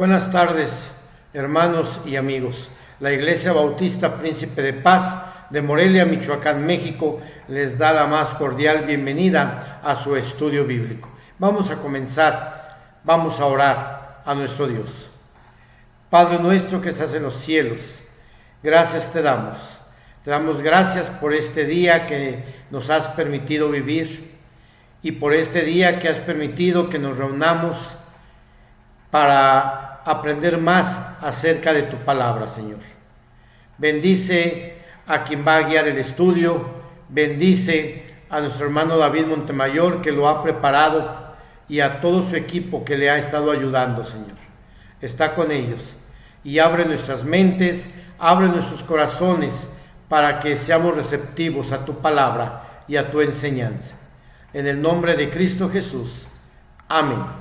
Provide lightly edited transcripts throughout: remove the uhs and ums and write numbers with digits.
Buenas tardes, hermanos y amigos. La Iglesia Bautista Príncipe de Paz de Morelia, Michoacán, México, les da la más cordial bienvenida a su estudio bíblico. Vamos a comenzar, vamos a orar a nuestro Dios. Padre nuestro que estás en los cielos, gracias te damos. Te damos gracias por este día que nos has permitido vivir y por este día que has permitido que nos reunamos para aprender más acerca de tu palabra, Señor. Bendice a quien va a guiar el estudio, bendice a nuestro hermano David Montemayor que lo ha preparado y a todo su equipo que le ha estado ayudando, Señor. Está con ellos y abre nuestras mentes, abre nuestros corazones para que seamos receptivos a tu palabra y a tu enseñanza. En el nombre de Cristo Jesús. Amén.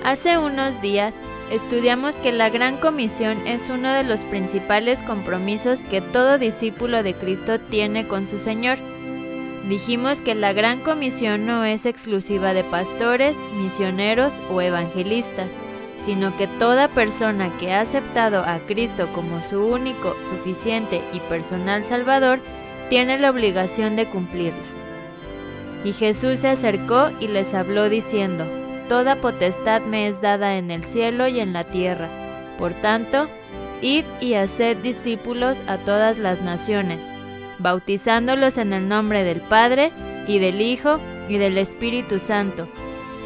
Hace unos días estudiamos que la Gran Comisión es uno de los principales compromisos que todo discípulo de Cristo tiene con su Señor. Dijimos que la Gran Comisión no es exclusiva de pastores, misioneros o evangelistas, sino que toda persona que ha aceptado a Cristo como su único, suficiente y personal Salvador tiene la obligación de cumplirla. Y Jesús se acercó y les habló diciendo: Toda potestad me es dada en el cielo y en la tierra. Por tanto, id y haced discípulos a todas las naciones, bautizándolos en el nombre del Padre, y del Hijo, y del Espíritu Santo,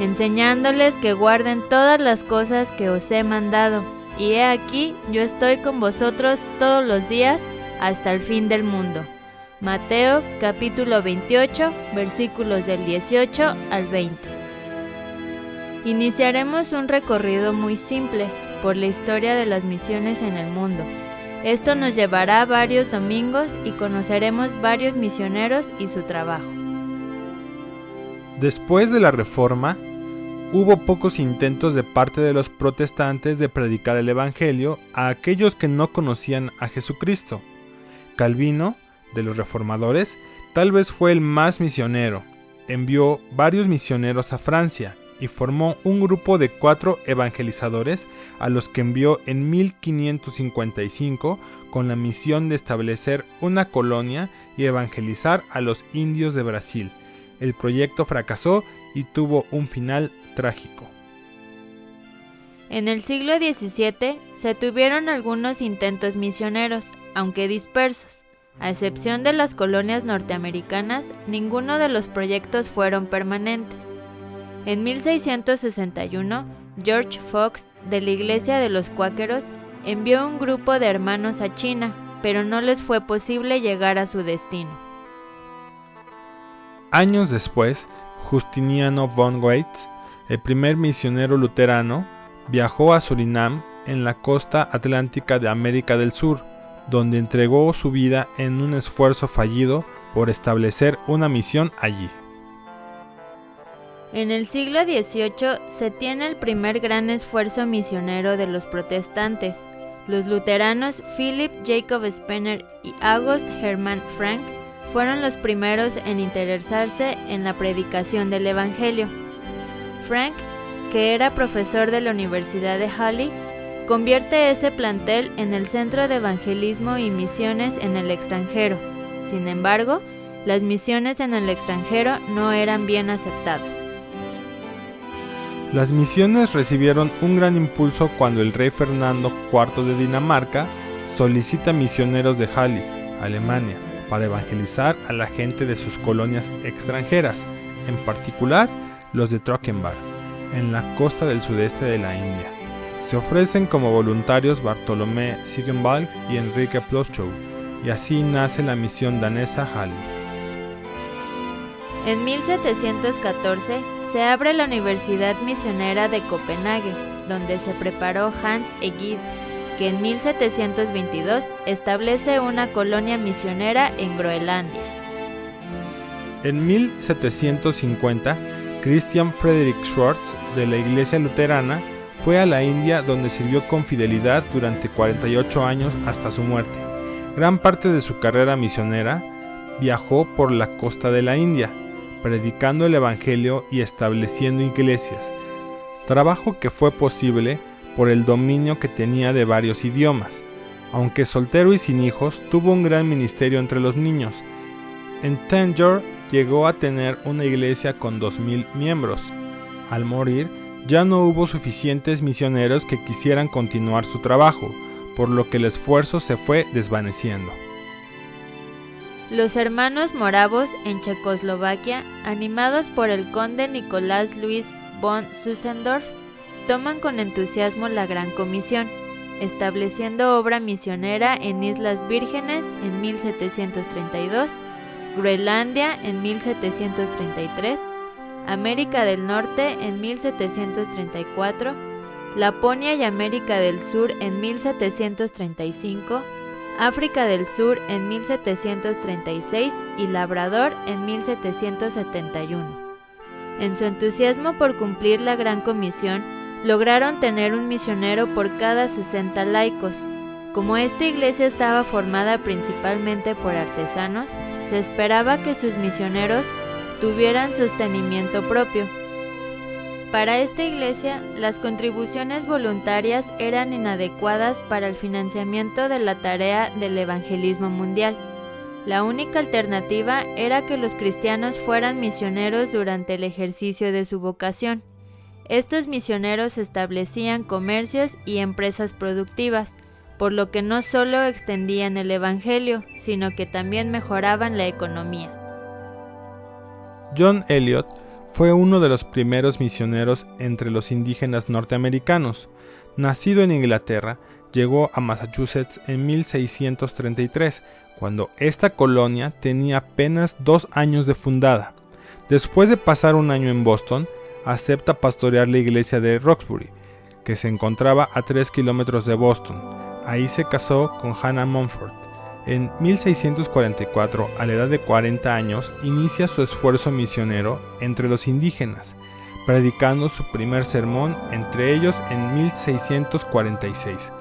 enseñándoles que guarden todas las cosas que os he mandado. Y he aquí, yo estoy con vosotros todos los días hasta el fin del mundo. Mateo capítulo 28, versículos del 18 al 20. Iniciaremos un recorrido muy simple por la historia de las misiones en el mundo. Esto nos llevará varios domingos y conoceremos varios misioneros y su trabajo. Después de la Reforma, hubo pocos intentos de parte de los protestantes de predicar el Evangelio a aquellos que no conocían a Jesucristo. Calvino, de los reformadores, tal vez fue el más misionero. Envió varios misioneros a Francia y formó un grupo de 4 evangelizadores a los que envió en 1555 con la misión de establecer una colonia y evangelizar a los indios de Brasil. El proyecto fracasó y tuvo un final trágico. En el siglo XVII se tuvieron algunos intentos misioneros, aunque dispersos. A excepción de las colonias norteamericanas, ninguno de los proyectos fueron permanentes. En 1661, George Fox, de la Iglesia de los Cuáqueros, envió un grupo de hermanos a China, pero no les fue posible llegar a su destino. Años después, Justiniano von Waitz, el primer misionero luterano, viajó a Surinam, en la costa atlántica de América del Sur, donde entregó su vida en un esfuerzo fallido por establecer una misión allí. En el siglo XVIII se tiene el primer gran esfuerzo misionero de los protestantes. Los luteranos Philip Jacob Spener y August Hermann Frank fueron los primeros en interesarse en la predicación del Evangelio. Frank, que era profesor de la Universidad de Halle, convierte ese plantel en el centro de evangelismo y misiones en el extranjero. Sin embargo, las misiones en el extranjero no eran bien aceptadas. Las misiones recibieron un gran impulso cuando el rey Fernando IV de Dinamarca solicita misioneros de Halle, Alemania, para evangelizar a la gente de sus colonias extranjeras, en particular los de Trockenberg, en la costa del sudeste de la India. Se ofrecen como voluntarios Bartolomé Siggenwald y Enrique Ploskow, y así nace la misión danesa Halle. En 1714 se abre la Universidad Misionera de Copenhague, donde se preparó Hans Egede, que en 1722 establece una colonia misionera en Groenlandia. En 1750, Christian Frederick Schwartz, de la Iglesia Luterana, fue a la India, donde sirvió con fidelidad durante 48 años hasta su muerte. Gran parte de su carrera misionera viajó por la costa de la India, predicando el Evangelio y estableciendo iglesias, trabajo que fue posible por el dominio que tenía de varios idiomas. Aunque soltero y sin hijos, tuvo un gran ministerio entre los niños. En Tangier llegó a tener una iglesia con 2000 miembros. Al morir, ya no hubo suficientes misioneros que quisieran continuar su trabajo, por lo que el esfuerzo se fue desvaneciendo. Los hermanos moravos en Checoslovaquia, animados por el conde Nicolás Luis von Zinzendorf, toman con entusiasmo la Gran Comisión. estableciendo obra misionera en Islas Vírgenes en 1732, Groenlandia en 1733, América del Norte en 1734, Laponia y América del Sur en 1735, África del Sur en 1736 y Labrador en 1771. En su entusiasmo por cumplir la Gran Comisión, lograron tener un misionero por cada 60 laicos. Como esta iglesia estaba formada principalmente por artesanos, se esperaba que sus misioneros tuvieran sostenimiento propio. Para esta iglesia, las contribuciones voluntarias eran inadecuadas para el financiamiento de la tarea del evangelismo mundial. La única alternativa era que los cristianos fueran misioneros durante el ejercicio de su vocación. Estos misioneros establecían comercios y empresas productivas, por lo que no solo extendían el evangelio, sino que también mejoraban la economía. John Eliot fue uno de los primeros misioneros entre los indígenas norteamericanos. Nacido en Inglaterra, llegó a Massachusetts en 1633, cuando esta colonia tenía apenas 2 años de fundada. Después de pasar un año en Boston, acepta pastorear la iglesia de Roxbury, que se encontraba a 3 kilómetros de Boston. Ahí se casó con Hannah Mumford. En 1644, a la edad de 40 años, inicia su esfuerzo misionero entre los indígenas, predicando su primer sermón entre ellos en 1646.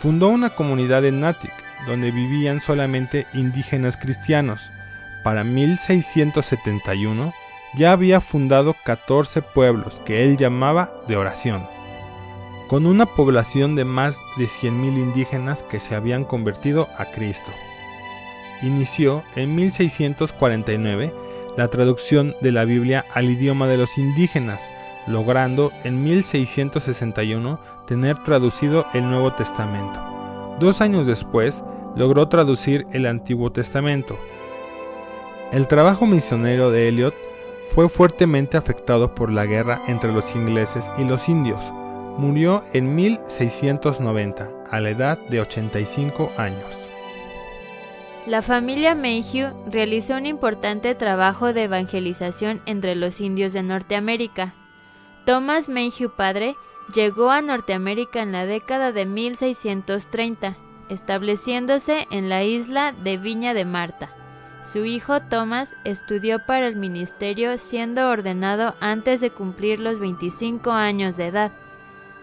Fundó una comunidad en Natick, donde vivían solamente indígenas cristianos. Para 1671, ya había fundado 14 pueblos que él llamaba de oración, con una población de más de 100,000 indígenas que se habían convertido a Cristo. Inició en 1649 la traducción de la Biblia al idioma de los indígenas, logrando en 1661 tener traducido el Nuevo Testamento. 2 años después, logró traducir el Antiguo Testamento. El trabajo misionero de Eliot fue fuertemente afectado por la guerra entre los ingleses y los indios. Murió en 1690, a la edad de 85 años. La familia Mayhew realizó un importante trabajo de evangelización entre los indios de Norteamérica. Thomas Mayhew padre llegó a Norteamérica en la década de 1630, estableciéndose en la isla de Viña de Marta. Su hijo Thomas estudió para el ministerio siendo ordenado antes de cumplir los 25 años de edad.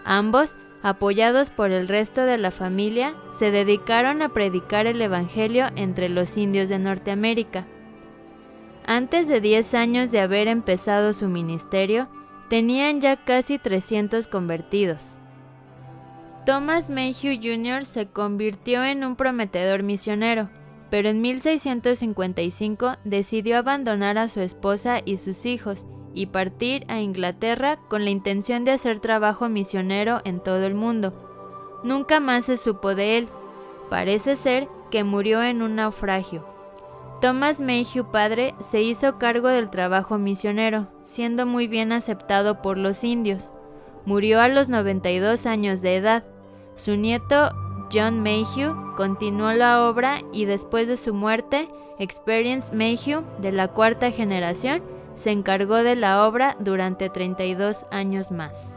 Ambos, apoyados por el resto de la familia, se dedicaron a predicar el evangelio entre los indios de Norteamérica. Antes de 10 años de haber empezado su ministerio, tenían ya casi 300 convertidos. Thomas Mayhew Jr. se convirtió en un prometedor misionero, pero en 1655 decidió abandonar a su esposa y sus hijos y partir a Inglaterra con la intención de hacer trabajo misionero en todo el mundo. Nunca más se supo de él. Parece ser que murió en un naufragio. Thomas Mayhew padre se hizo cargo del trabajo misionero, siendo muy bien aceptado por los indios. Murió a los 92 años de edad. Su nieto, John Mayhew, continuó la obra y después de su muerte, Experience Mayhew, de la 4ª generación, se encargó de la obra durante 32 años más.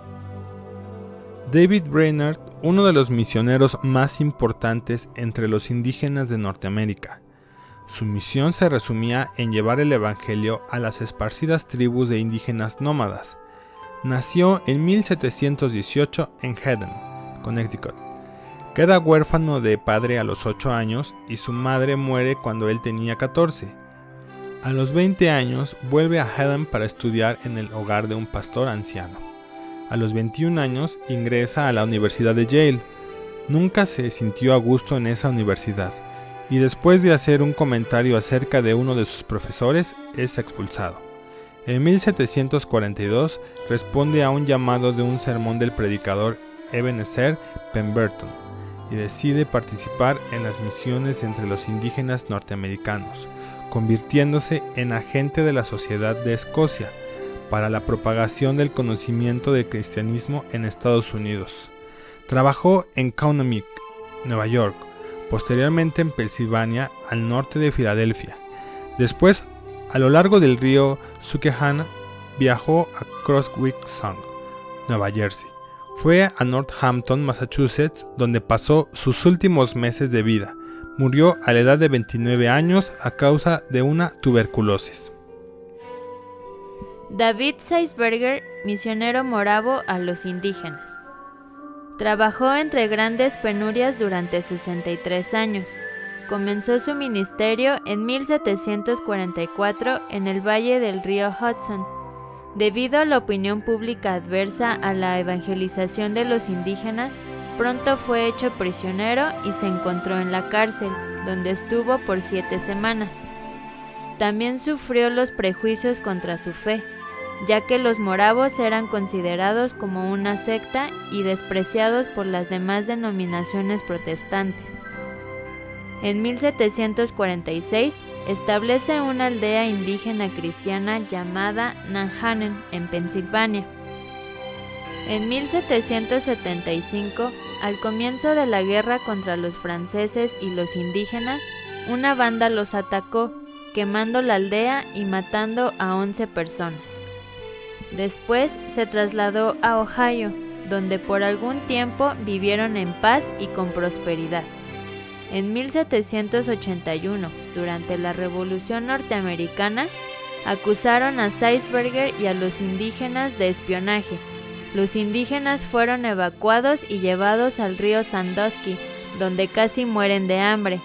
David Brainerd, uno de los misioneros más importantes entre los indígenas de Norteamérica. Su misión se resumía en llevar el evangelio a las esparcidas tribus de indígenas nómadas. Nació en 1718 en Haddon, Connecticut. Queda huérfano de padre a los 8 años y su madre muere cuando él tenía 14. A los 20 años vuelve a Haddon para estudiar en el hogar de un pastor anciano. A los 21 años ingresa a la Universidad de Yale. Nunca se sintió a gusto en esa universidad y después de hacer un comentario acerca de uno de sus profesores es expulsado. En 1742 responde a un llamado de un sermón del predicador Ebenezer Pemberton y decide participar en las misiones entre los indígenas norteamericanos, convirtiéndose en agente de la Sociedad de Escocia para la propagación del conocimiento del cristianismo en Estados Unidos. Trabajó en Kaunamik, Nueva York, posteriormente en Pensilvania, al norte de Filadelfia. Después, a lo largo del río Susquehanna, viajó a Crosswick Sound, Nueva Jersey. Fue a Northampton, Massachusetts, donde pasó sus últimos meses de vida. Murió a la edad de 29 años a causa de una tuberculosis. David Zeisberger, misionero moravo a los indígenas. Trabajó entre grandes penurias durante 63 años. Comenzó su ministerio en 1744 en el valle del río Hudson. Debido a la opinión pública adversa a la evangelización de los indígenas, pronto fue hecho prisionero y se encontró en la cárcel, donde estuvo por 7 semanas. También sufrió los prejuicios contra su fe, ya que los moravos eran considerados como una secta y despreciados por las demás denominaciones protestantes. En 1746 establece una aldea indígena cristiana llamada Nanhanen en Pensilvania. En 1775, al comienzo de la guerra contra los franceses y los indígenas, una banda los atacó, quemando la aldea y matando a 11 personas. Después se trasladó a Ohio, donde por algún tiempo vivieron en paz y con prosperidad. En 1781, durante la Revolución Norteamericana, acusaron a Zeisberger y a los indígenas de espionaje. Los indígenas fueron evacuados y llevados al río Sandusky, donde casi mueren de hambre.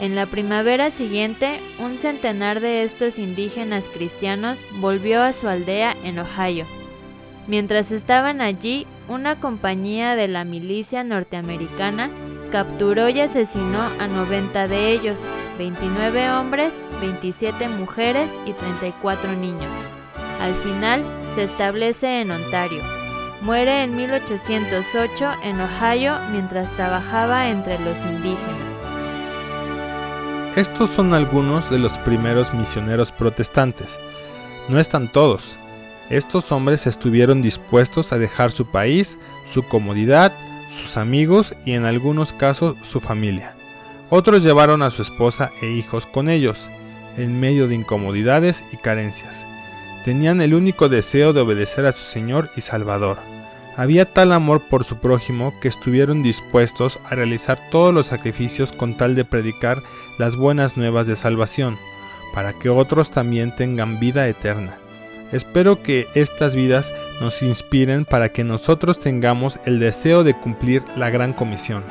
En la primavera siguiente, un centenar de estos indígenas cristianos volvió a su aldea en Ohio. Mientras estaban allí, una compañía de la milicia norteamericana capturó y asesinó a 90 de ellos, 29 hombres, 27 mujeres y 34 niños. Al final, se establece en Ontario. Muere en 1808 en Ohio mientras trabajaba entre los indígenas. Estos son algunos de los primeros misioneros protestantes. No están todos. Estos hombres estuvieron dispuestos a dejar su país, su comodidad, sus amigos y en algunos casos su familia. Otros llevaron a su esposa e hijos con ellos, en medio de incomodidades y carencias. Tenían el único deseo de obedecer a su Señor y Salvador. Había tal amor por su prójimo que estuvieron dispuestos a realizar todos los sacrificios con tal de predicar las buenas nuevas de salvación, para que otros también tengan vida eterna. Espero que estas vidas nos inspiren para que nosotros tengamos el deseo de cumplir la gran comisión.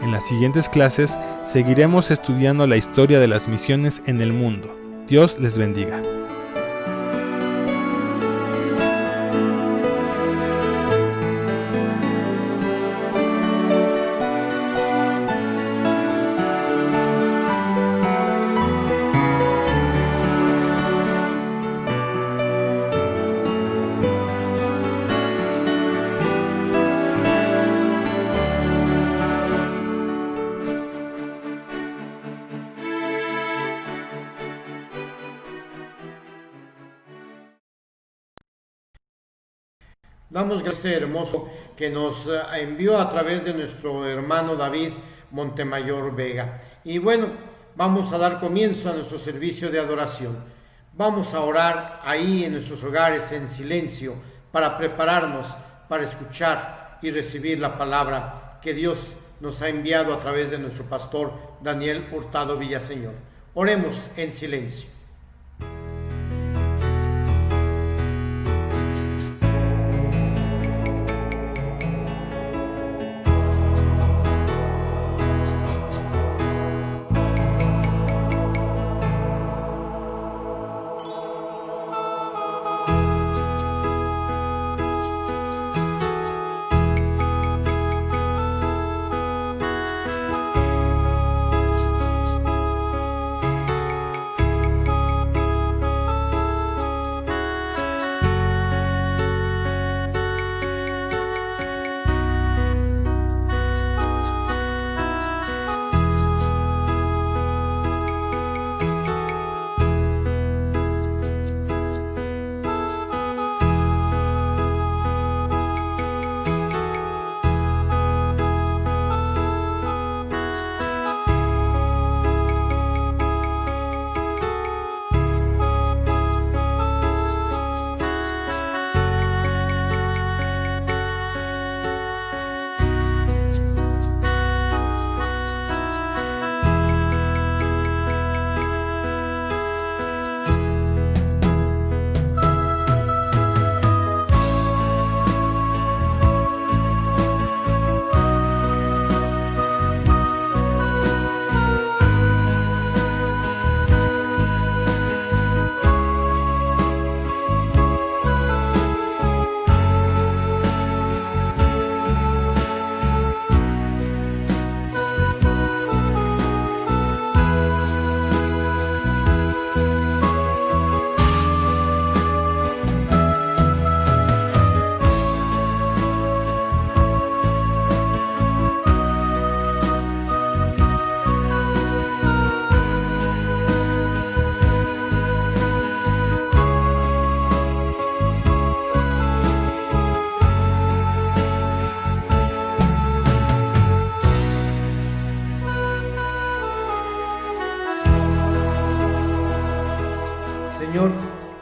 En las siguientes clases seguiremos estudiando la historia de las misiones en el mundo. Dios les bendiga. Damos gracias a este hermoso que nos envió a través de nuestro hermano David Montemayor Vega. Y bueno, vamos a dar comienzo a nuestro servicio de adoración. Vamos a orar ahí en nuestros hogares en silencio para prepararnos para escuchar y recibir la palabra que Dios nos ha enviado a través de nuestro pastor Daniel Hurtado Villaseñor. Oremos en silencio.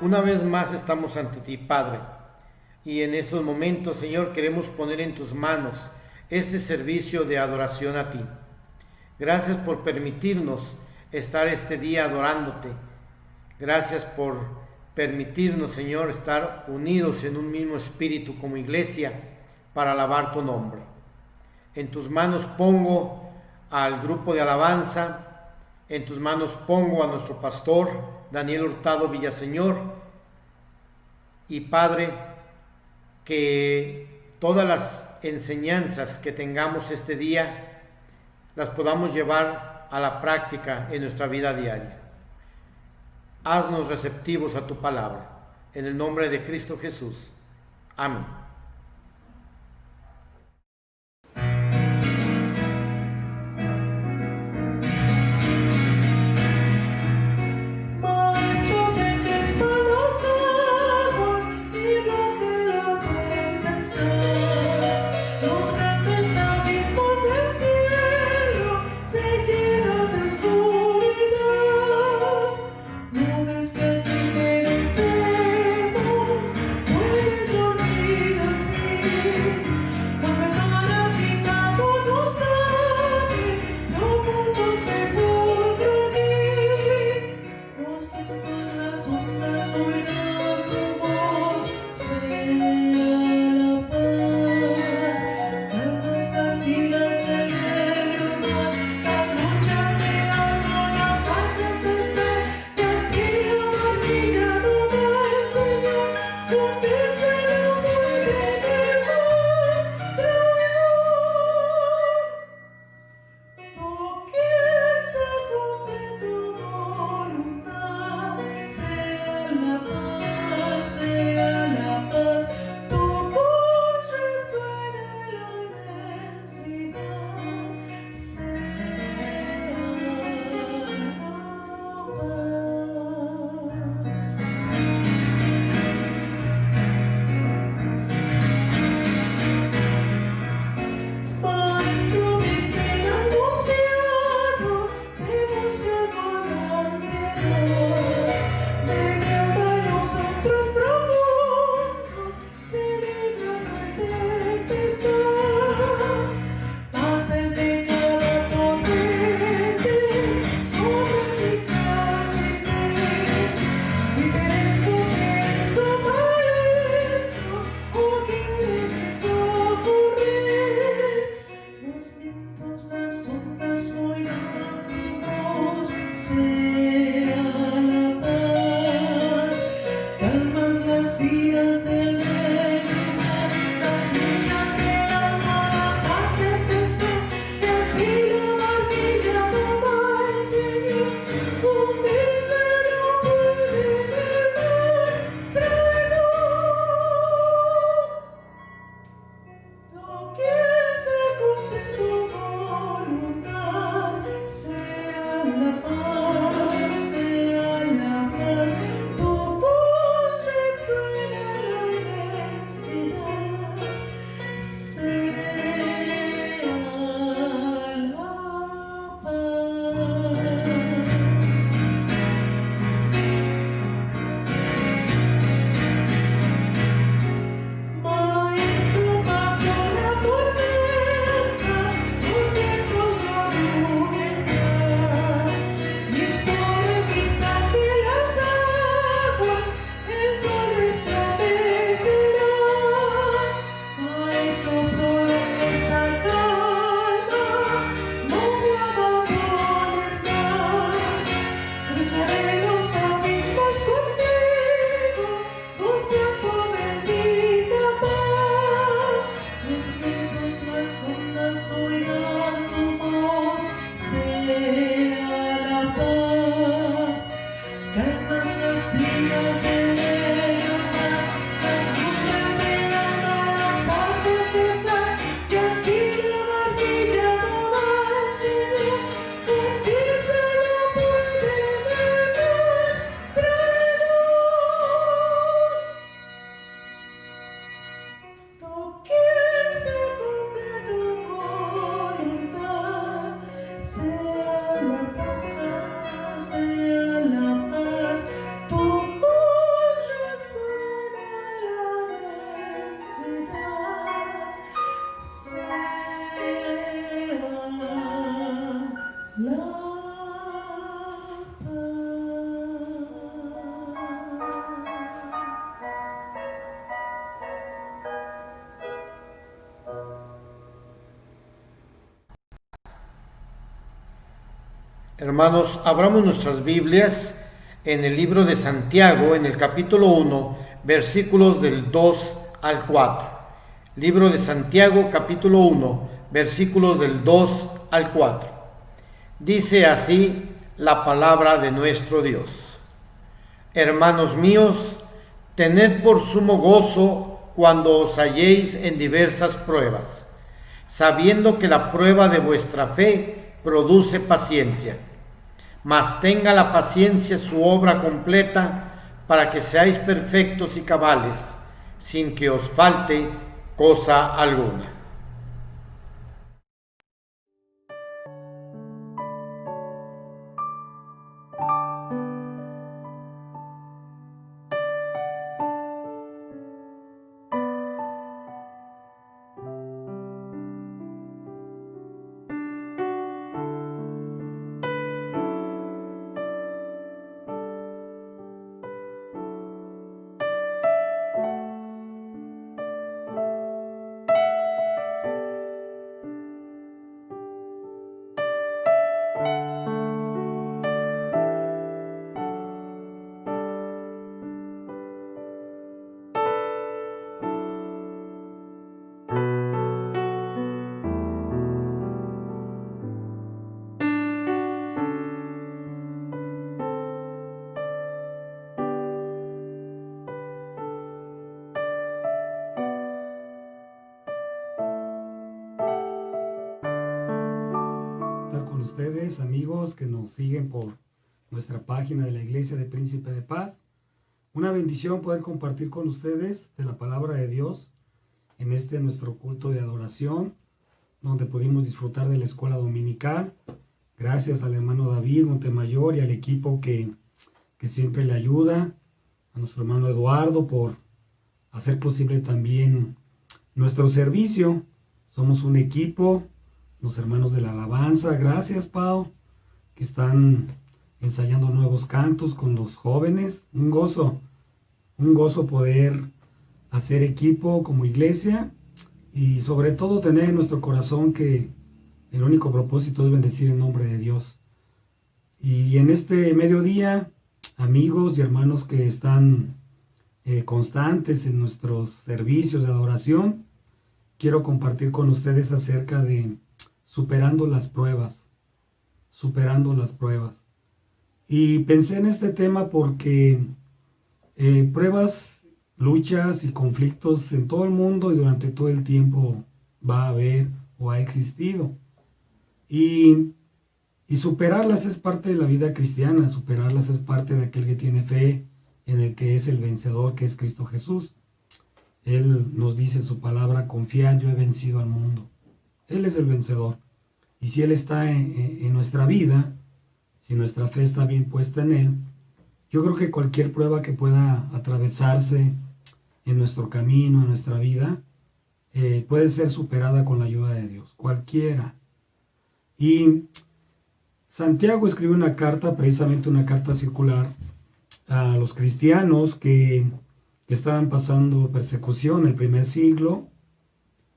Una vez más estamos ante ti, Padre, y en estos momentos, Señor, queremos poner en tus manos este servicio de adoración a ti. Gracias por permitirnos estar este día adorándote. Gracias por permitirnos, Señor, estar unidos en un mismo espíritu como iglesia para alabar tu nombre. En tus manos pongo al grupo de alabanza, en tus manos pongo a nuestro pastor Daniel Hurtado Villaseñor, y Padre, que todas las enseñanzas que tengamos este día las podamos llevar a la práctica en nuestra vida diaria. Haznos receptivos a tu palabra, en el nombre de Cristo Jesús. Amén. No ves que te merecemos, puedes dormir. Hermanos, abramos nuestras Biblias en el libro de Santiago, en el capítulo 1, versículos del 2 al 4. Libro de Santiago, capítulo 1, versículos del 2 al 4. Dice así la palabra de nuestro Dios. Hermanos míos, tened por sumo gozo cuando os halléis en diversas pruebas, sabiendo que la prueba de vuestra fe produce paciencia. Mas tenga la paciencia su obra completa, para que seáis perfectos y cabales, sin que os falte cosa alguna. Con ustedes, amigos que nos siguen por nuestra página de la Iglesia de Príncipe de Paz. Una bendición poder compartir con ustedes de la palabra de Dios en nuestro culto de adoración, donde pudimos disfrutar de la escuela dominical. Gracias al hermano David Montemayor y al equipo que siempre le ayuda, a nuestro hermano Eduardo por hacer posible también nuestro servicio. Somos un equipo. Los hermanos de la alabanza, gracias Pau, que están ensayando nuevos cantos con los jóvenes. Un gozo poder hacer equipo como iglesia y sobre todo tener en nuestro corazón que el único propósito es bendecir el nombre de Dios. Y en este mediodía, amigos y hermanos que están constantes en nuestros servicios de adoración, quiero compartir con ustedes acerca de superando las pruebas. Y pensé en este tema porque pruebas, luchas y conflictos en todo el mundo y durante todo el tiempo va a haber o ha existido. Y superarlas es parte de la vida cristiana, superarlas es parte de aquel que tiene fe en el que es el vencedor, que es Cristo Jesús. Él nos dice en su palabra: confiad, yo he vencido al mundo. Él es el vencedor. Y si Él está en nuestra vida, si nuestra fe está bien puesta en Él, yo creo que cualquier prueba que pueda atravesarse en nuestro camino, en nuestra vida, puede ser superada con la ayuda de Dios, cualquiera. Y Santiago escribe una carta, precisamente una carta circular, a los cristianos que estaban pasando persecución en el primer siglo,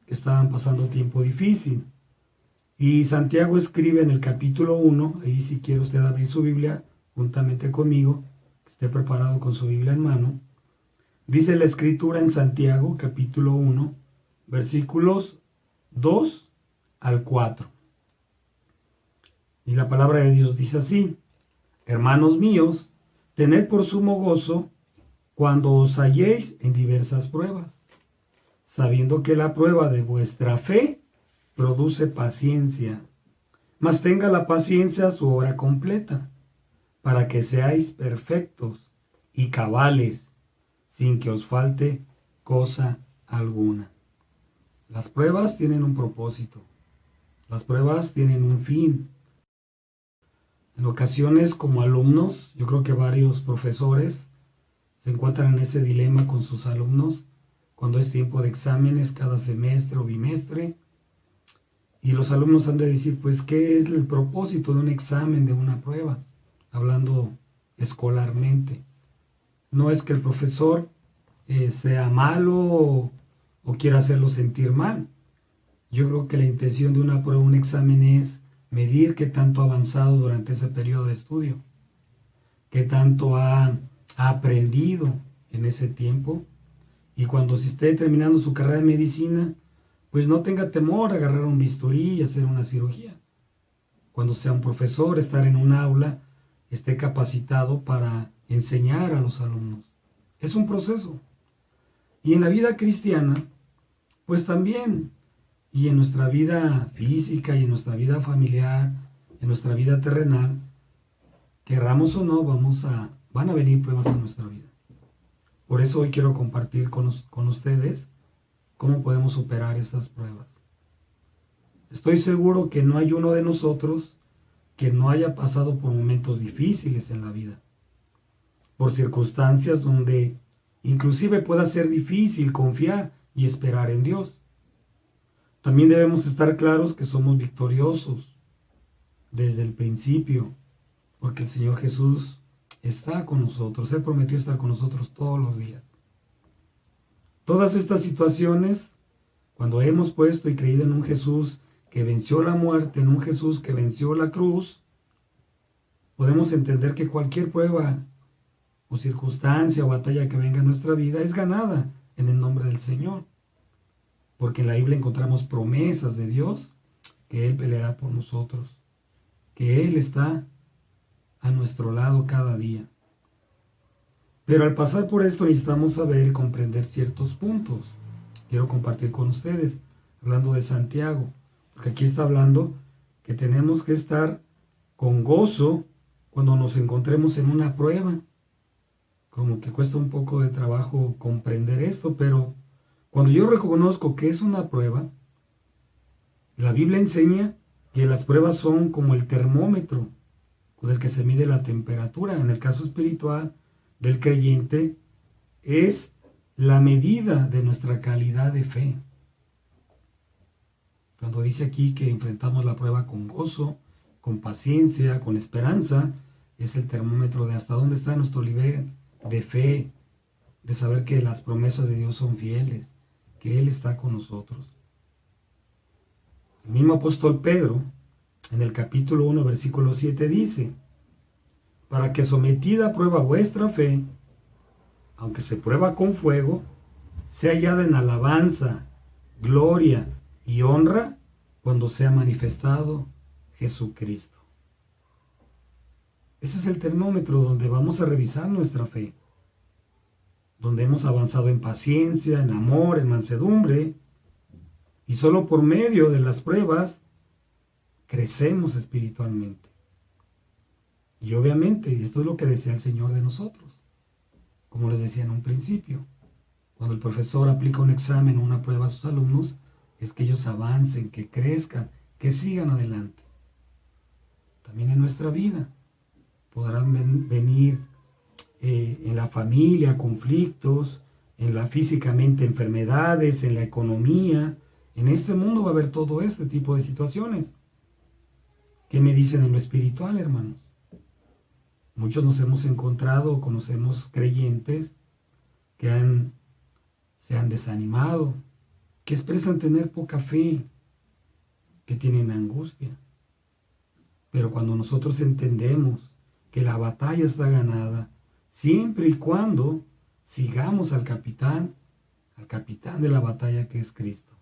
que estaban pasando tiempo difícil. Y Santiago escribe en el capítulo 1, ahí si quiere usted abrir su Biblia juntamente conmigo, que esté preparado con su Biblia en mano. Dice la Escritura en Santiago, capítulo 1, versículos 2 al 4. Y la palabra de Dios dice así: hermanos míos, tened por sumo gozo cuando os halléis en diversas pruebas, sabiendo que la prueba de vuestra fe produce paciencia, mas tenga la paciencia su obra completa, para que seáis perfectos y cabales, sin que os falte cosa alguna. Las pruebas tienen un propósito, las pruebas tienen un fin. En ocasiones, como alumnos, yo creo que varios profesores se encuentran en ese dilema con sus alumnos cuando es tiempo de exámenes cada semestre o bimestre. Y los alumnos han de decir, pues, ¿qué es el propósito de un examen, de una prueba? Hablando escolarmente. No es que el profesor sea malo o quiera hacerlo sentir mal. Yo creo que la intención de una prueba, un examen, es medir qué tanto ha avanzado durante ese periodo de estudio, qué tanto ha aprendido en ese tiempo, y cuando se esté terminando su carrera de medicina, pues no tenga temor a agarrar un bisturí y hacer una cirugía. Cuando sea un profesor, estar en un aula, esté capacitado para enseñar a los alumnos. Es un proceso. Y en la vida cristiana, pues también, y en nuestra vida física y en nuestra vida familiar, en nuestra vida terrenal, querramos o no, van a venir pruebas en nuestra vida. Por eso hoy quiero compartir con ustedes cómo podemos superar esas pruebas. Estoy seguro que no hay uno de nosotros que no haya pasado por momentos difíciles en la vida, por circunstancias donde inclusive pueda ser difícil confiar y esperar en Dios. También debemos estar claros que somos victoriosos desde el principio, porque el Señor Jesús está con nosotros. Él prometió estar con nosotros todos los días. Todas estas situaciones, cuando hemos puesto y creído en un Jesús que venció la muerte, en un Jesús que venció la cruz, podemos entender que cualquier prueba o circunstancia o batalla que venga a nuestra vida es ganada en el nombre del Señor. Porque en la Biblia encontramos promesas de Dios que Él peleará por nosotros, que Él está a nuestro lado cada día. Pero al pasar por esto necesitamos saber y comprender ciertos puntos. Quiero compartir con ustedes, hablando de Santiago, porque aquí está hablando que tenemos que estar con gozo cuando nos encontremos en una prueba. Como que cuesta un poco de trabajo comprender esto, pero cuando yo reconozco que es una prueba, la Biblia enseña que las pruebas son como el termómetro con el que se mide la temperatura. En el caso espiritual del creyente es la medida de nuestra calidad de fe. Cuando dice aquí que enfrentamos la prueba con gozo, con paciencia, con esperanza, es el termómetro de hasta dónde está nuestro nivel de fe, de saber que las promesas de Dios son fieles, que Él está con nosotros. El mismo apóstol Pedro, en el capítulo 1, versículo 7, dice: para que sometida a prueba vuestra fe, aunque se prueba con fuego, sea hallada en alabanza, gloria y honra cuando sea manifestado Jesucristo. Ese es el termómetro donde vamos a revisar nuestra fe, donde hemos avanzado en paciencia, en amor, en mansedumbre, y solo por medio de las pruebas crecemos espiritualmente. Y obviamente esto es lo que desea el Señor de nosotros. Como les decía en un principio, cuando el profesor aplica un examen o una prueba a sus alumnos, es que ellos avancen, que crezcan, que sigan adelante. También en nuestra vida podrán venir en la familia conflictos, físicamente enfermedades, en la economía. En este mundo va a haber todo este tipo de situaciones. ¿Qué me dicen en lo espiritual, hermanos? Muchos nos hemos encontrado, conocemos creyentes que se han desanimado, que expresan tener poca fe, que tienen angustia. Pero cuando nosotros entendemos que la batalla está ganada, siempre y cuando sigamos al capitán de la batalla, que es Cristo.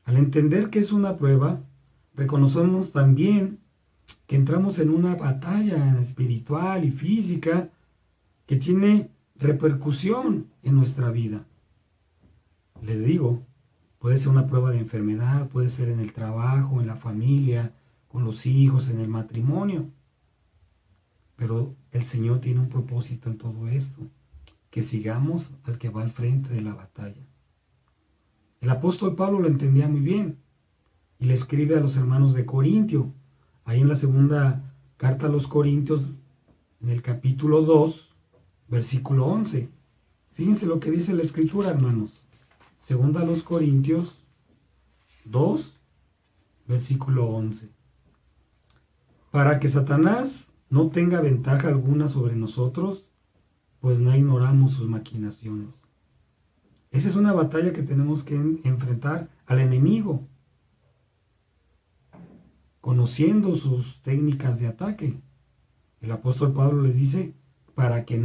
Al entender que es una prueba, reconocemos también que entramos en una batalla espiritual y física que tiene repercusión en nuestra vida. Les digo, puede ser una prueba de enfermedad, puede ser en el trabajo, en la familia, con los hijos, en el matrimonio. Pero el Señor tiene un propósito en todo esto, que sigamos al que va al frente de la batalla. El apóstol Pablo lo entendía muy bien y le escribe a los hermanos de Corintio, ahí en la segunda carta a los Corintios, en el capítulo 2, versículo 11. Fíjense lo que dice la Escritura, hermanos. Segunda a los Corintios 2, versículo 11. Para que Satanás no tenga ventaja alguna sobre nosotros, pues no ignoramos sus maquinaciones. Esa es una batalla que tenemos que enfrentar al enemigo. conociendo sus técnicas de ataque. El apóstol Pablo les dice, para que él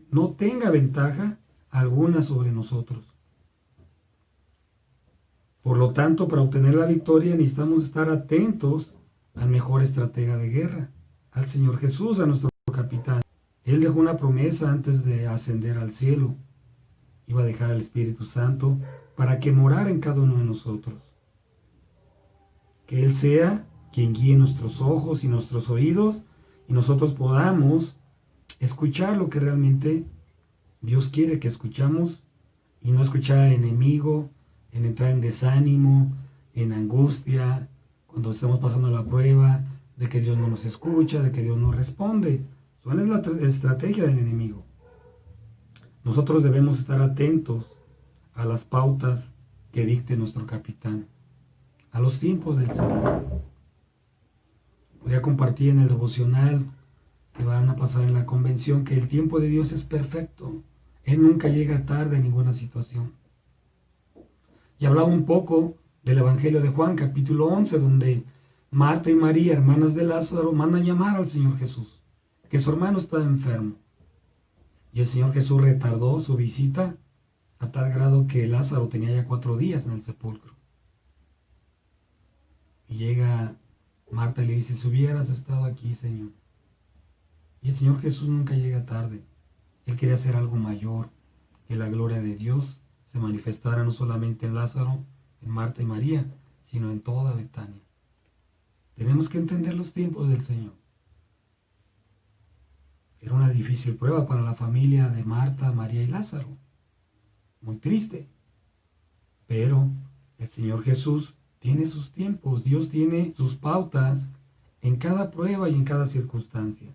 no tenga ventaja alguna sobre nosotros. Por lo tanto, para obtener la victoria necesitamos estar atentos al mejor estratega de guerra, al Señor Jesús, a nuestro capitán. Él dejó una promesa antes de ascender al cielo. Iba a dejar al Espíritu Santo para que morara en cada uno de nosotros. Que Él sea quien guíe nuestros ojos y nuestros oídos y nosotros podamos escuchar lo que realmente Dios quiere que escuchamos y no escuchar al enemigo, en entrar en desánimo, en angustia, cuando estamos pasando la prueba, de que Dios no nos escucha, de que Dios no responde. ¿Cuál es la estrategia del enemigo? Nosotros debemos estar atentos a las pautas que dicte nuestro capitán, a los tiempos del Señor. Voy a compartir en el devocional que van a pasar en la convención que el tiempo de Dios es perfecto. Él nunca llega tarde en ninguna situación. Y hablaba un poco del Evangelio de Juan, capítulo 11, donde Marta y María, hermanas de Lázaro, mandan llamar al Señor Jesús, que su hermano estaba enfermo. Y el Señor Jesús retardó su visita a tal grado que Lázaro tenía ya 4 días en el sepulcro. Y llega Marta y le dice, si hubieras estado aquí, Señor. Y el Señor Jesús nunca llega tarde. Él quería hacer algo mayor, que la gloria de Dios se manifestara no solamente en Lázaro, en Marta y María, sino en toda Betania. Tenemos que entender los tiempos del Señor. Era una difícil prueba para la familia de Marta, María y Lázaro. Muy triste. Pero el Señor Jesús tiene sus tiempos. Dios tiene sus pautas en cada prueba y en cada circunstancia.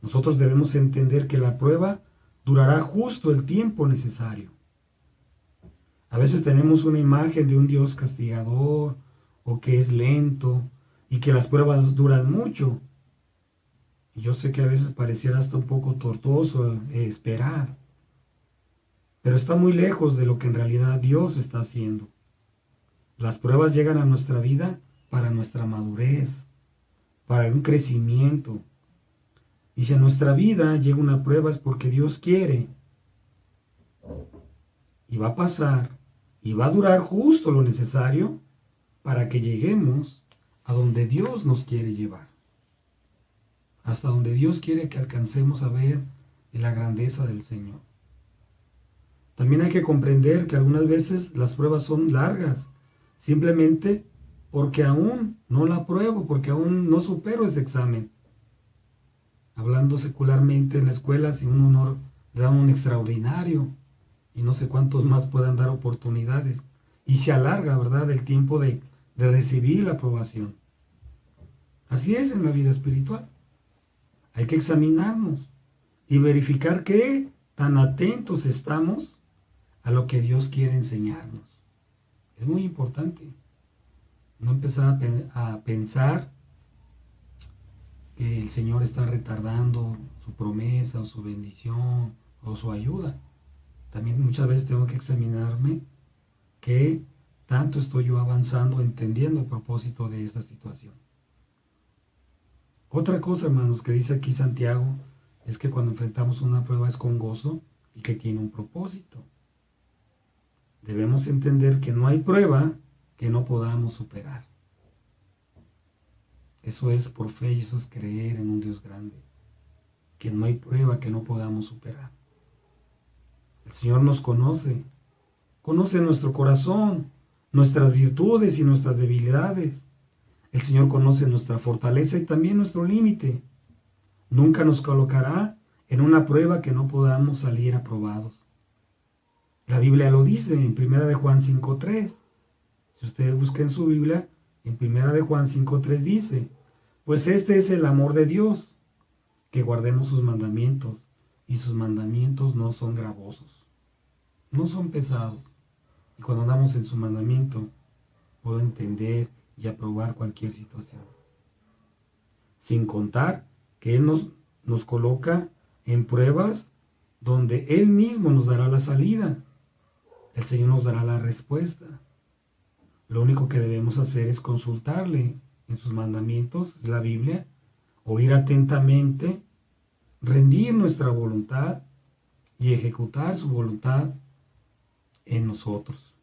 Nosotros debemos entender que la prueba durará justo el tiempo necesario. A veces tenemos una imagen de un Dios castigador o que es lento y que las pruebas duran mucho. Y yo sé que a veces pareciera hasta un poco tortuoso esperar, pero está muy lejos de lo que en realidad Dios está haciendo. Las pruebas llegan a nuestra vida para nuestra madurez, para un crecimiento. Y si a nuestra vida llega una prueba es porque Dios quiere. Y va a pasar, y va a durar justo lo necesario para que lleguemos a donde Dios nos quiere llevar. Hasta donde Dios quiere que alcancemos a ver la grandeza del Señor. También hay que comprender que algunas veces las pruebas son largas, simplemente porque aún no la apruebo, porque aún no supero ese examen. Hablando secularmente en la escuela, si uno le da un extraordinario y no sé cuántos más puedan dar oportunidades. Y se alarga, ¿verdad?, el tiempo de recibir la aprobación. Así es en la vida espiritual. Hay que examinarnos y verificar qué tan atentos estamos a lo que Dios quiere enseñarnos. Es muy importante no empezar a pensar que el Señor está retardando su promesa o su bendición o su ayuda. También muchas veces tengo que examinarme qué tanto estoy yo avanzando entendiendo el propósito de esta situación. Otra cosa, hermanos, que dice aquí Santiago es que cuando enfrentamos una prueba es con gozo y que tiene un propósito. Debemos entender que no hay prueba que no podamos superar. Eso es por fe y eso es creer en un Dios grande. Que no hay prueba que no podamos superar. El Señor nos conoce. Conoce nuestro corazón, nuestras virtudes y nuestras debilidades. El Señor conoce nuestra fortaleza y también nuestro límite. Nunca nos colocará en una prueba que no podamos salir aprobados. La Biblia lo dice en 1 de Juan 5:3. Si ustedes buscan en su Biblia, en 1 de Juan 5:3 dice, pues este es el amor de Dios, que guardemos sus mandamientos, y sus mandamientos no son gravosos, no son pesados. Y cuando andamos en su mandamiento, puedo entender y aprobar cualquier situación. Sin contar que Él nos coloca en pruebas donde Él mismo nos dará la salida. El Señor nos dará la respuesta. Lo único que debemos hacer es consultarle en sus mandamientos, es la Biblia, oír atentamente, rendir nuestra voluntad y ejecutar su voluntad en nosotros.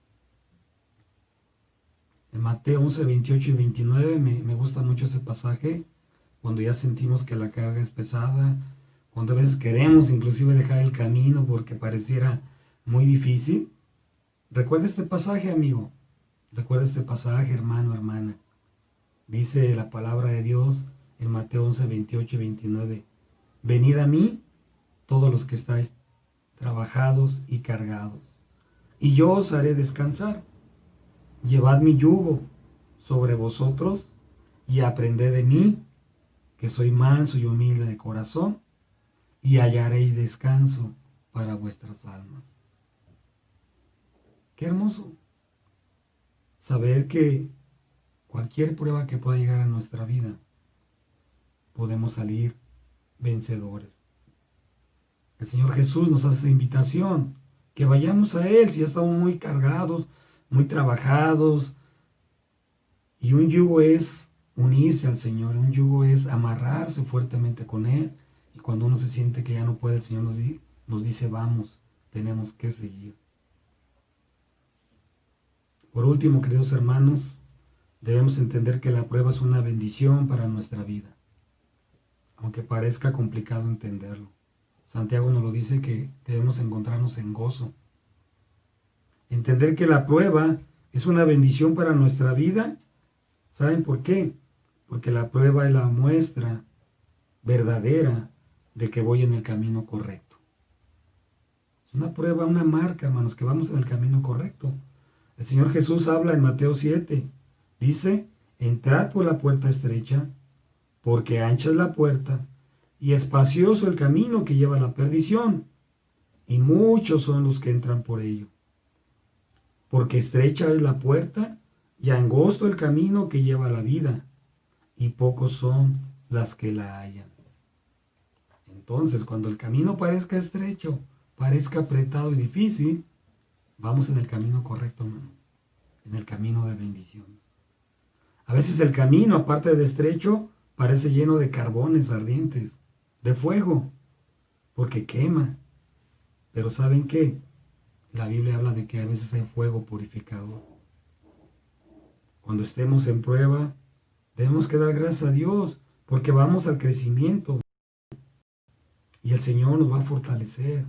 En Mateo 11, 28 y 29 me gusta mucho ese pasaje, cuando ya sentimos que la carga es pesada, cuando a veces queremos inclusive dejar el camino porque pareciera muy difícil. Recuerda este pasaje, amigo. Recuerda este pasaje, hermano, hermana. Dice la palabra de Dios en Mateo 11, 28 y 29. Venid a mí, todos los que estáis trabajados y cargados, y yo os haré descansar. Llevad mi yugo sobre vosotros y aprended de mí, que soy manso y humilde de corazón, y hallaréis descanso para vuestras almas. Qué hermoso saber que cualquier prueba que pueda llegar a nuestra vida, podemos salir vencedores. El Señor Jesús nos hace esa invitación, que vayamos a Él si ya estamos muy cargados, muy trabajados. Y un yugo es unirse al Señor, un yugo es amarrarse fuertemente con Él. Y cuando uno se siente que ya no puede, el Señor nos dice, vamos, tenemos que seguir. Por último, queridos hermanos, debemos entender que la prueba es una bendición para nuestra vida, aunque parezca complicado entenderlo. Santiago nos lo dice, que debemos encontrarnos en gozo. Entender que la prueba es una bendición para nuestra vida. ¿Saben por qué? Porque la prueba es la muestra verdadera de que voy en el camino correcto. Es una prueba, una marca, hermanos, que vamos en el camino correcto. El Señor Jesús habla en Mateo 7. Dice, entrad por la puerta estrecha, porque ancha es la puerta, y espacioso el camino que lleva a la perdición, y muchos son los que entran por ello. Porque estrecha es la puerta, y angosto el camino que lleva a la vida, y pocos son las que la hallan. Entonces, cuando el camino parezca estrecho, parezca apretado y difícil, vamos en el camino correcto, hermanos, en el camino de bendición. A veces el camino, aparte de estrecho, parece lleno de carbones ardientes, de fuego, porque quema. Pero ¿saben qué? La Biblia habla de que a veces hay fuego purificador. Cuando estemos en prueba, debemos que dar gracias a Dios, porque vamos al crecimiento. Y el Señor nos va a fortalecer.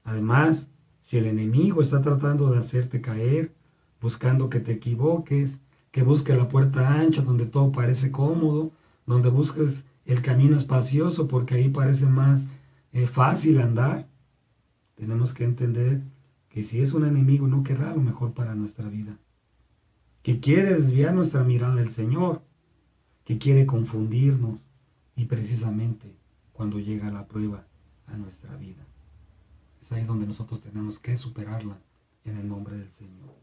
Además, si el enemigo está tratando de hacerte caer, buscando que te equivoques, que busque la puerta ancha donde todo parece cómodo, donde busques el camino espacioso porque ahí parece más fácil andar, tenemos que entender que si es un enemigo no querrá lo mejor para nuestra vida, que quiere desviar nuestra mirada del Señor, que quiere confundirnos, y precisamente cuando llega la prueba a nuestra vida, es ahí donde nosotros tenemos que superarla en el nombre del Señor.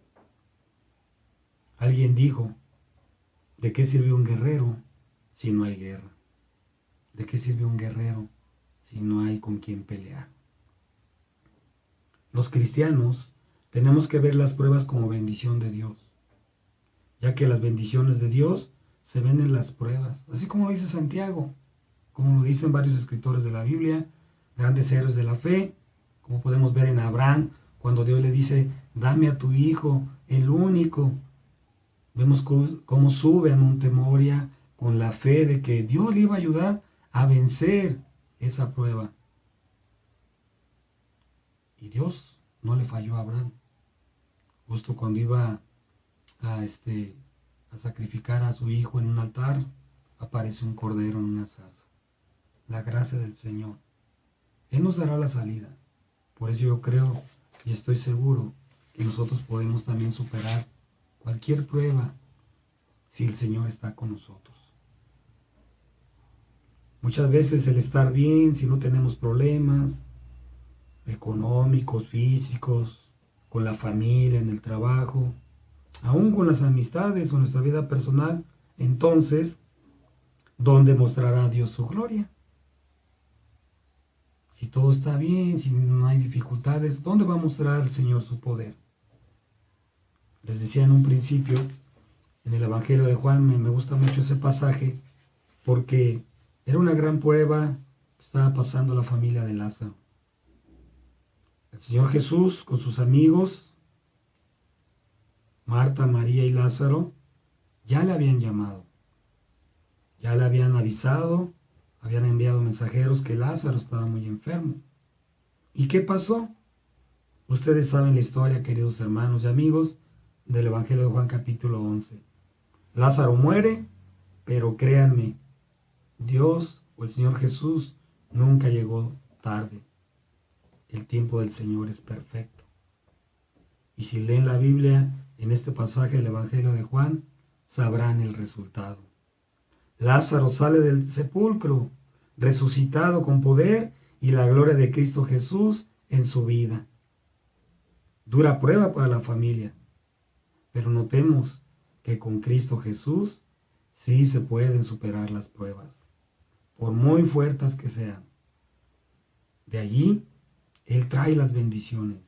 Alguien dijo, ¿de qué sirve un guerrero si no hay guerra? ¿De qué sirve un guerrero si no hay con quien pelear? Los cristianos tenemos que ver las pruebas como bendición de Dios, ya que las bendiciones de Dios se ven en las pruebas, así como lo dice Santiago, como lo dicen varios escritores de la Biblia, grandes héroes de la fe, como podemos ver en Abraham, cuando Dios le dice, dame a tu hijo, el único. Vemos cómo sube a Monte Moria con la fe de que Dios le iba a ayudar a vencer esa prueba. Y Dios no le falló a Abraham. Justo cuando iba a sacrificar a su hijo en un altar, aparece un cordero en una zarza. La gracia del Señor. Él nos dará la salida. Por eso yo creo y estoy seguro que nosotros podemos también superar cualquier prueba si el Señor está con nosotros. Muchas veces el estar bien, si no tenemos problemas económicos, físicos, con la familia, en el trabajo, aún con las amistades o nuestra vida personal, entonces, ¿dónde mostrará Dios su gloria? Si todo está bien, si no hay dificultades, ¿dónde va a mostrar el Señor su poder? Les decía en un principio, en el Evangelio de Juan, me gusta mucho ese pasaje, porque era una gran prueba que estaba pasando la familia de Lázaro. El Señor Jesús con sus amigos, Marta, María y Lázaro, ya le habían llamado, ya le habían avisado, habían enviado mensajeros que Lázaro estaba muy enfermo. ¿Y qué pasó? Ustedes saben la historia, queridos hermanos y amigos, del Evangelio de Juan capítulo 11. Lázaro muere, pero créanme, Dios o el Señor Jesús nunca llegó tarde. El tiempo del Señor es perfecto. Y si leen la Biblia, en este pasaje del Evangelio de Juan, sabrán el resultado. Lázaro sale del sepulcro, resucitado con poder y la gloria de Cristo Jesús en su vida. Dura prueba para la familia, pero notemos que con Cristo Jesús sí se pueden superar las pruebas, por muy fuertes que sean. De allí, Él trae las bendiciones,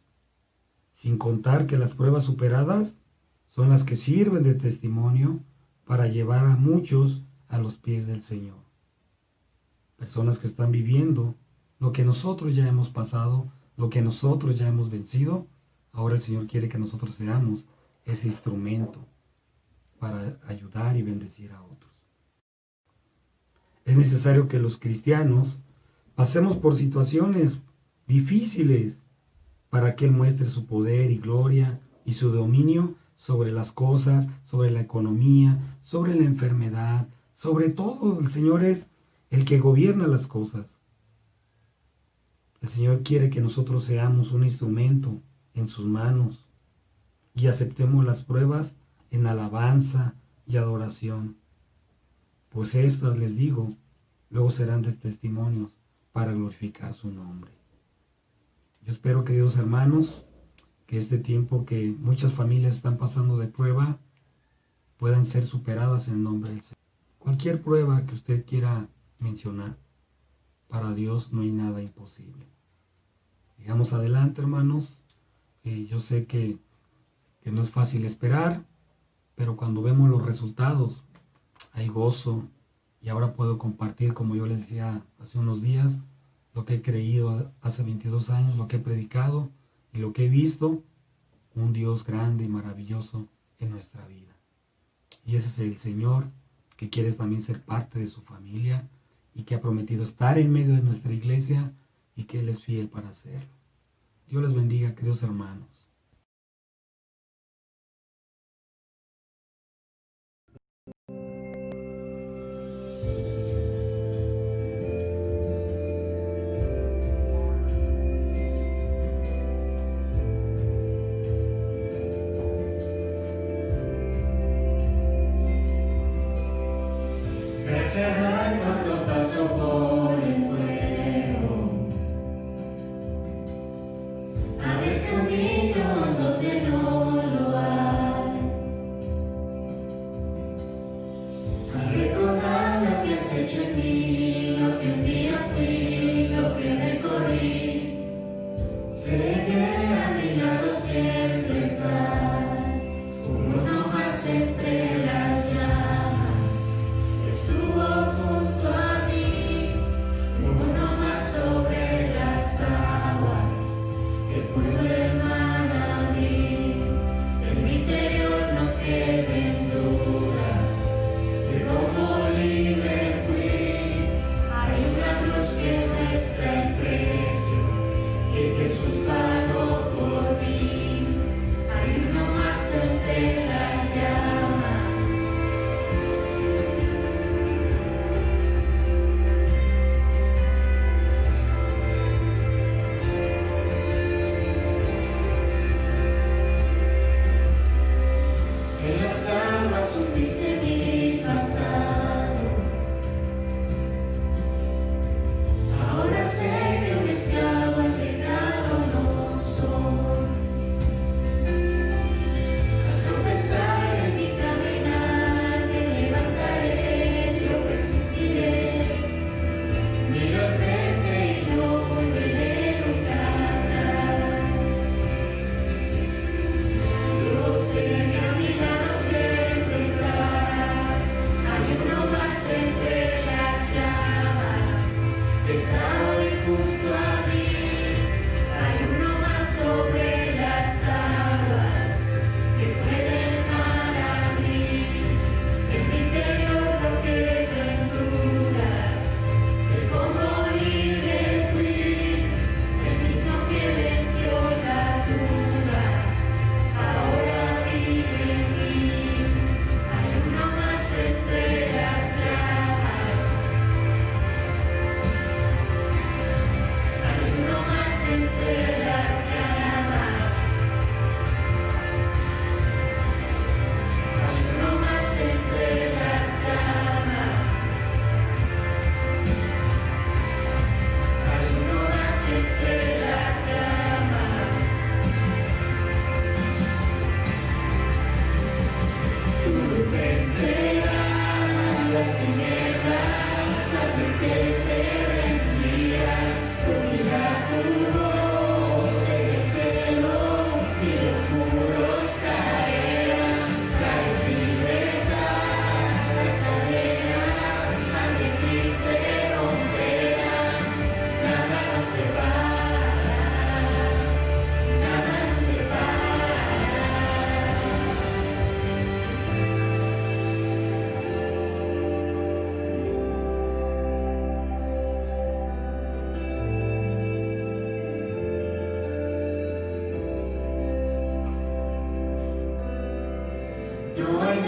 sin contar que las pruebas superadas son las que sirven de testimonio para llevar a muchos a los pies del Señor. Personas que están viviendo lo que nosotros ya hemos pasado, lo que nosotros ya hemos vencido, ahora el Señor quiere que nosotros seamos ese instrumento para ayudar y bendecir a otros. Es necesario que los cristianos pasemos por situaciones difíciles para que Él muestre su poder y gloria y su dominio sobre las cosas, sobre la economía, sobre la enfermedad, sobre todo. El Señor es el que gobierna las cosas. El Señor quiere que nosotros seamos un instrumento en sus manos y aceptemos las pruebas en alabanza y adoración. Pues estas, les digo, luego serán de testimonios para glorificar su nombre. Yo espero, queridos hermanos, que este tiempo que muchas familias están pasando de prueba puedan ser superadas en el nombre del Señor. Cualquier prueba que usted quiera mencionar, para Dios no hay nada imposible. Sigamos adelante, hermanos. Yo sé que no es fácil esperar, pero cuando vemos los resultados hay gozo. Y ahora puedo compartir, como yo les decía hace unos días, lo que he creído hace 22 años, lo que he predicado y lo que he visto, un Dios grande y maravilloso en nuestra vida. Y ese es el Señor que quiere también ser parte de su familia y que ha prometido estar en medio de nuestra iglesia y que Él es fiel para hacerlo. Dios les bendiga, queridos hermanos. Cuando paso por el fuego, abres caminos donde no lo hay. A recordar lo que has hecho en mí, lo que un día fui, lo que recorrí. Sé que a mi lado siempre estás, uno más entre las llamas. Estuvo junto a mí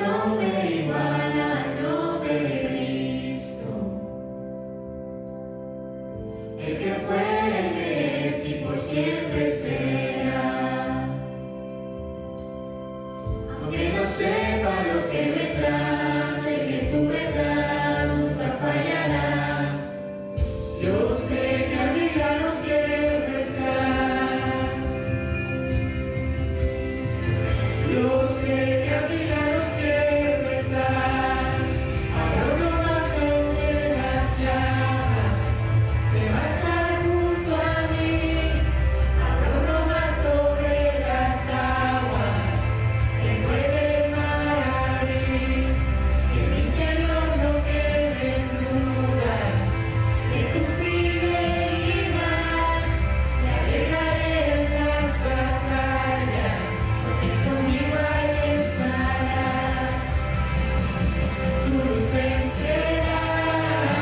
nombre igual al nombre de Cristo, el que fue, el que es y por siempre será. Aunque no sepa lo que vendrá, sé que tu verdad nunca fallará. Yo sé que a mi lado siempre estás. Yo sé que a mi lado siempre estás. Habrá uno más sobre las llamas, que va a estar junto a mí. Habrá uno más sobre las aguas, que puede mar abrir. En mi interior no queden dudas de tu fidelidad. Me alegraré en las batallas, porque conmigo ahí estarás. Tu luz vencerá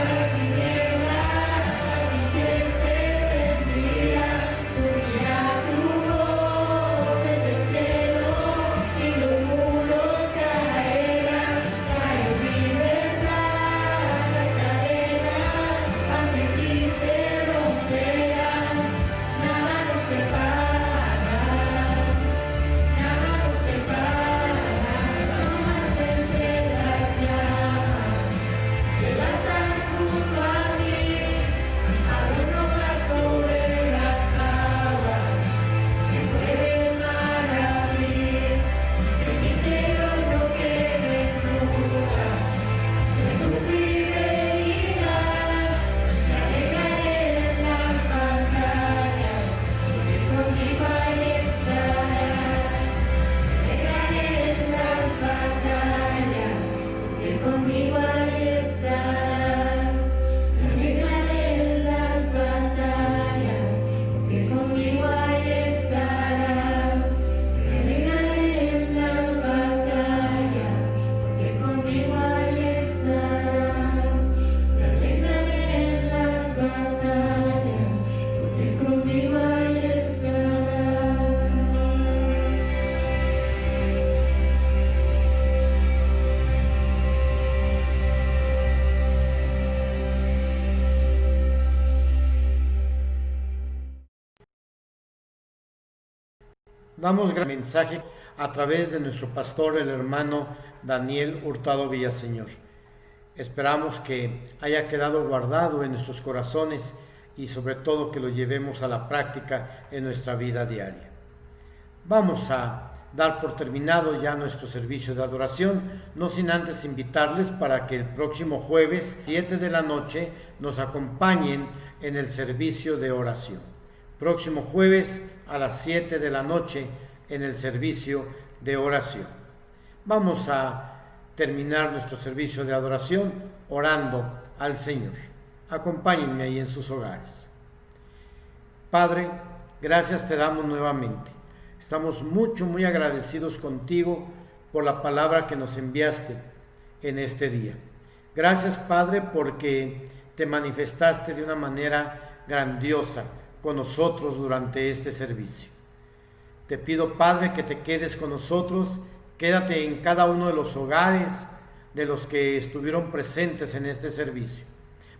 las tinieblas, la tristeza tendría. Unirá tu voz desde el cielo y los muros caerán. Rayos libertad, las cadenas ante ti se romperán. Nada nos separará, nada nos separará. Más entre las llamas, que va a estar junto a mí. Habrá uno más sobre las aguas, que puede el mar abrir. En mi interior no queden dudas de tu fidelidad. Me alegraré en las batallas, porque conmigo ahí estarás. Me alegraré en las batallas, porque conmigo ahí estarás. Me alegraré en las batallas, porque conmigo ahí estarás. Me alegraré en las batallas, porque conmigo ahí estarás. Me alegraré en las batallas, porque conmigo ahí estarás. Damos gran mensaje a través de nuestro pastor, el hermano Daniel Hurtado Villaseñor. Esperamos que haya quedado guardado en nuestros corazones y sobre todo que lo llevemos a la práctica en nuestra vida diaria. Vamos a dar por terminado ya nuestro servicio de adoración, no sin antes invitarles para que el próximo jueves, 7 de la noche, nos acompañen en el servicio de oración. Próximo jueves a las 7 de la noche en el servicio de oración. Vamos a terminar nuestro servicio de adoración orando al Señor. Acompáñenme ahí en sus hogares. Padre, gracias te damos nuevamente. Estamos muy agradecidos contigo por la palabra que nos enviaste en este día. Gracias, Padre, porque te manifestaste de una manera grandiosa con nosotros durante este servicio. Te pido, Padre, que te quedes con nosotros, quédate en cada uno de los hogares de los que estuvieron presentes en este servicio.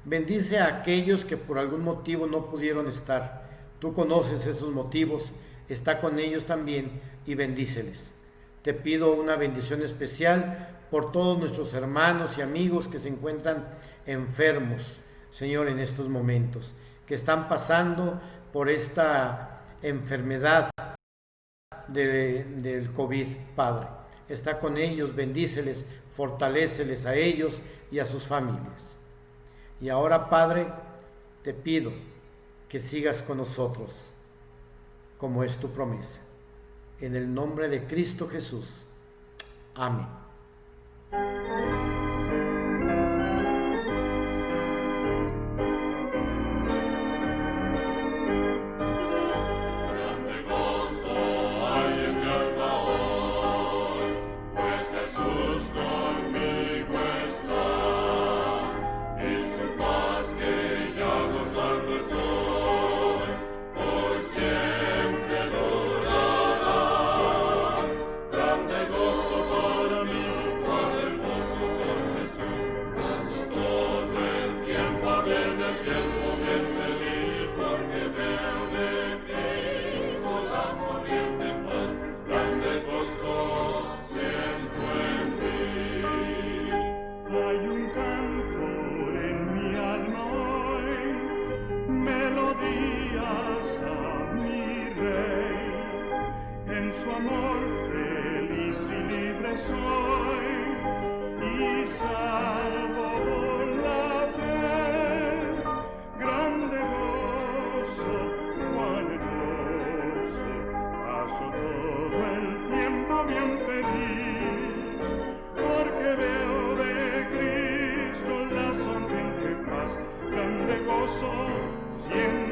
Bendice a aquellos que por algún motivo no pudieron estar. Tú conoces esos motivos, está con ellos también y bendíceles. Te pido una bendición especial por todos nuestros hermanos y amigos que se encuentran enfermos, Señor, en estos momentos, que están pasando por esta enfermedad del COVID, Padre. Está con ellos, bendíceles, fortaléceles a ellos y a sus familias. Y ahora, Padre, te pido que sigas con nosotros, como es tu promesa. En el nombre de Cristo Jesús. Amén. Grande gozo para mí. salvo por la fe. Grande gozo, cuán hermoso, paso todo el tiempo bien feliz, porque veo de Cristo la sonriente paz. Grande gozo, siempre